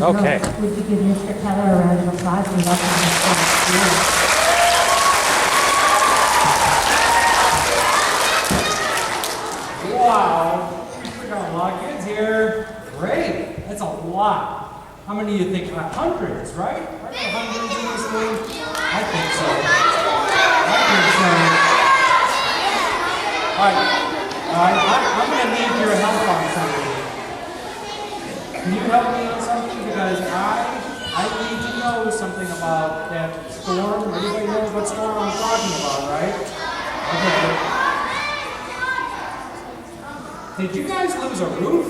Okay. Would you give Mr. Keller a round of applause and welcome him to the school? Wow, we got a lot of kids here. Great, that's a lot. How many do you think? Hundreds, right? Are there hundreds in this room? I think so. All right, I'm going to need your help on something. Can you help me on something? Because I need to know something about that storm. Everybody knows what storm I'm talking about, right? Okay. Did you guys lose a roof?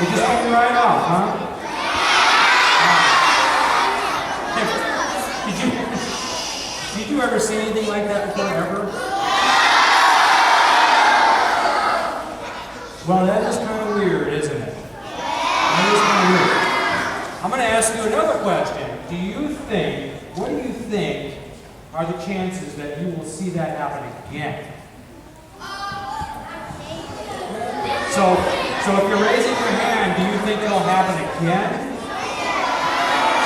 It just came right off, huh? Did you ever see anything like that before, ever? Well, that is kind of weird, isn't it? That is kind of weird. I'm going to ask you another question. What do you think are the chances that you will see that happen again? So if you're raising your hand, do you think it'll happen again?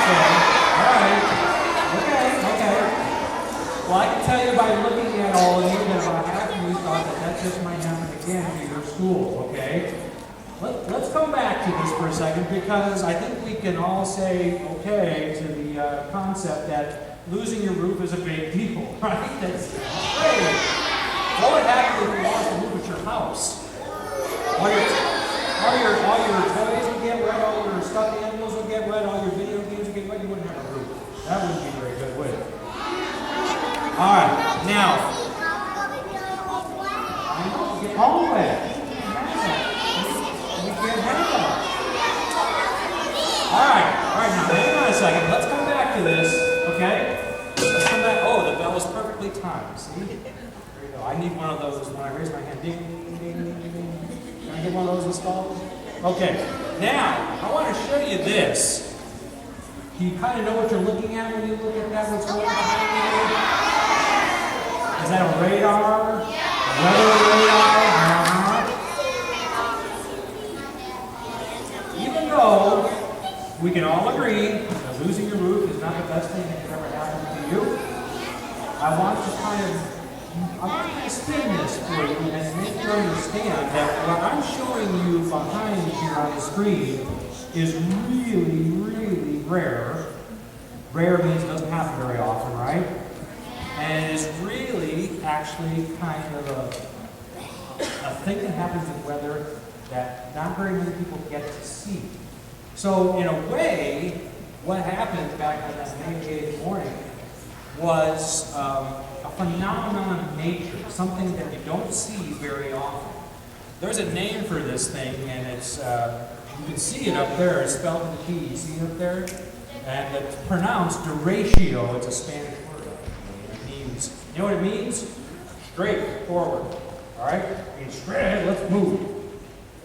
Okay. All right. Okay. Well, I can tell you by looking at all of you that about half of you thought that just might happen again to your school, okay? Let's come back to this for a second, because I think we can all say okay to the concept that losing your roof is a big deal, right? That's great. What would happen if you lost the roof at your house? All your toys would get wet, all your stuffed animals would get wet, all your video games would get wet. You wouldn't have a roof. That wouldn't be very good, would it? All right, now. Get all wet. We can't have that. All right, now, hang on a second. Let's come back to this, okay? Let's come back. Oh, the bell is perfectly timed. See? There you go. I need one of those when I raise my hand. Ding, ding, ding, ding, ding. Can I get one of those installed? Okay. Now, I want to show you this. Do you kind of know what you're looking at when you look at that? What's going on behind you? Is that a radar? Yeah. Weather radar? Even though we can all agree that losing your roof is not the best thing that could ever happen to you, I want to kind of spin this for you and make you understand that what I'm showing you behind here on the screen is really, really rare. Rare means it doesn't happen very often, right? And it's really actually kind of a thing that happens in weather that not very many people get to see. So in a way, what happened back on that May 8th morning was a phenomenon of nature, something that you don't see very often. There's a name for this thing, and it's, you can see it up there, it's spelled with a T. You see it up there? And it's pronounced derecho. It's a Spanish word. It means, you know what it means? Straight forward. All right? It means straight ahead, let's move.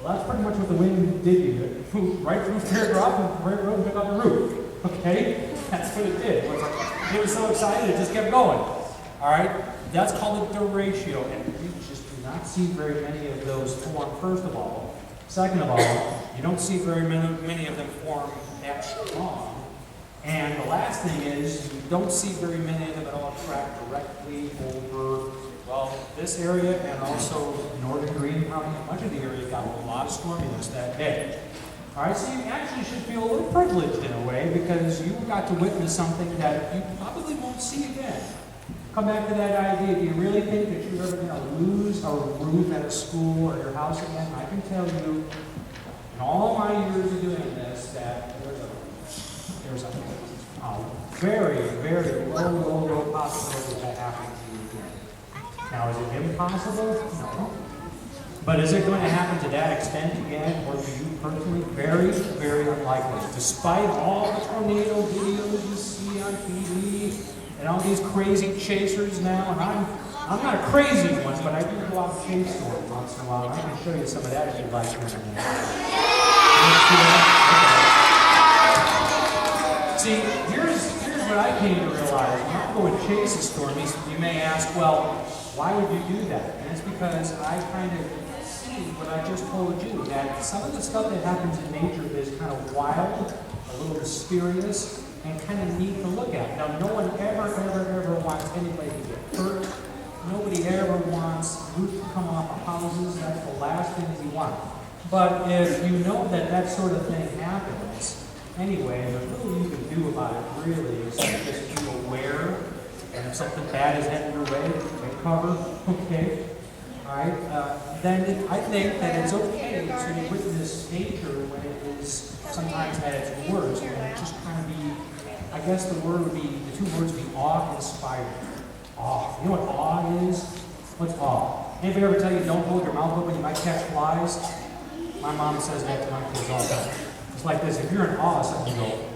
Well, that's pretty much what the wind did. It moved right through the teardrop and right through and took out the roof. Okay? That's what it did. It was so excited, it just kept going. All right? That's called a derecho, and you just do not see very many of those form, first of all. Second of all, you don't see very many of them form that strong. And the last thing is, you don't see very many of them at all track directly over, well, this area and also northern Greene County. Much of the area got a lot of storminess that day. All right, so you actually should feel a little privileged in a way, because you got to witness something that you probably won't see again. Come back to that idea. Do you really think that you're ever going to lose a roof at a school or your house again? I can tell you, in all my years of doing this, that there's a very, very low possibility that happens to you again. Now, is it impossible? No. But is it going to happen to that extent again, or to you personally? Very, very unlikely. Despite all the tornado videos you see on TV and all these crazy chasers now, and I'm not a crazy one, but I do go out and chase storms once in a while. And I can show you some of that if you'd like. See, here's what I came to realize. When I go and chase a storm, you may ask, well, Why would you do that? And it's because I kind of see what I just told you, that some of the stuff that happens in nature is kind of wild, a little mysterious, and kind of neat to look at. Now, no one ever wants anybody to get hurt. Nobody ever wants roof to come off of houses. That's the last thing we want. But if you know that that sort of thing happens, anyway, there's little you can do about it, really, is just be aware. And if something bad is heading your way, take cover, okay? All right? Then I think that it's okay to witness nature when it is sometimes at its worst, and just kind of be, I guess the two words would be awe-inspiring. Awe. You know what awe is? What's awe? Anybody ever tell you don't hold your mouth open, you might catch flies? My mom says that to my kids all the time. It's like this, if you're in awe of something, you go,